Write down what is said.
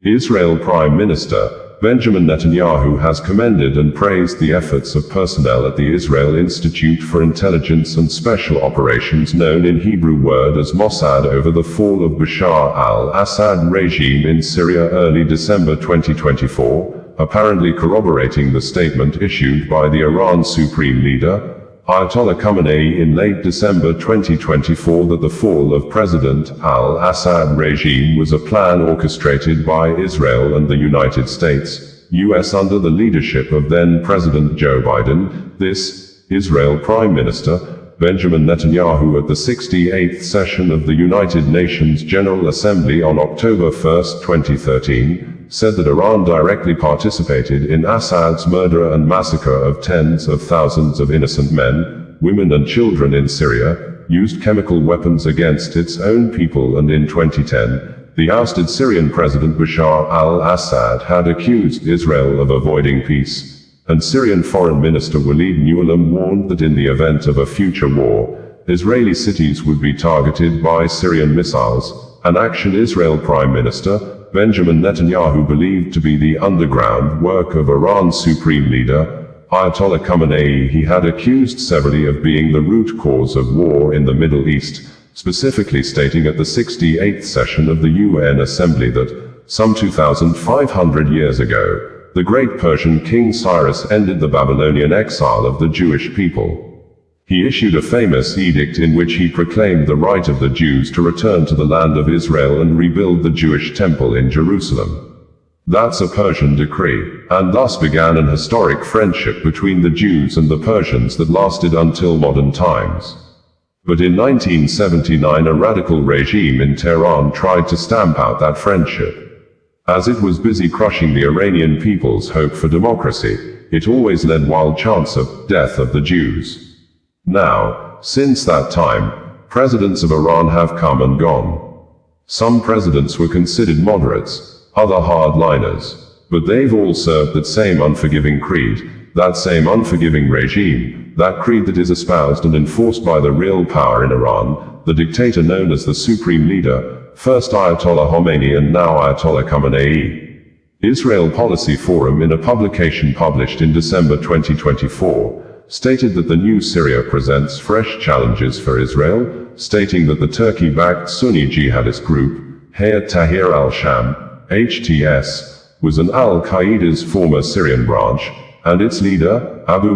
Israel Prime Minister Benjamin Netanyahu has commended and praised the efforts of personnel at the Israel Institute for Intelligence and Special Operations, known in Hebrew word as Mossad, over the fall of Bashar al-Assad regime in Syria early December 2024, apparently corroborating the statement issued by the Iran Supreme Leader, Ayatollah Khamenei, in late December 2024 that the fall of President al-Assad regime was a plan orchestrated by Israel and the United States, US, under the leadership of then President Joe Biden. This, Israel Prime Minister Benjamin Netanyahu at the 68th session of the United Nations General Assembly on October 1, 2013, said that Iran directly participated in Assad's murder and massacre of tens of thousands of innocent men, women and children in Syria, used chemical weapons against its own people, and in 2010, the ousted Syrian President Bashar al-Assad had accused Israel of avoiding peace. And Syrian Foreign Minister Walid Muallem warned that in the event of a future war, Israeli cities would be targeted by Syrian missiles, an action Israel Prime Minister Benjamin Netanyahu believed to be the underground work of Iran's Supreme Leader, Ayatollah Khamenei. He had accused severally of being the root cause of war in the Middle East, specifically stating at the 68th session of the UN Assembly that, some 2,500 years ago, the great Persian king Cyrus ended the Babylonian exile of the Jewish people. He issued a famous edict in which he proclaimed the right of the Jews to return to the land of Israel and rebuild the Jewish temple in Jerusalem. That's a Persian decree, and thus began an historic friendship between the Jews and the Persians that lasted until modern times. But in 1979 a radical regime in Tehran tried to stamp out that friendship. As it was busy crushing the Iranian people's hope for democracy, it always led wild chants of death of the Jews. Now, since that time, presidents of Iran have come and gone. Some presidents were considered moderates, other hardliners, but they've all served that same unforgiving creed, that same unforgiving regime, that creed that is espoused and enforced by the real power in Iran, the dictator known as the Supreme Leader, first Ayatollah Khomeini and now Ayatollah Khamenei. Israel Policy Forum, in a publication published in December 2024, stated that the new Syria presents fresh challenges for Israel, stating that the Turkey-backed Sunni jihadist group, Hayat Tahrir al-Sham, HTS, was an al-Qaeda's former Syrian branch, and its leader, Abu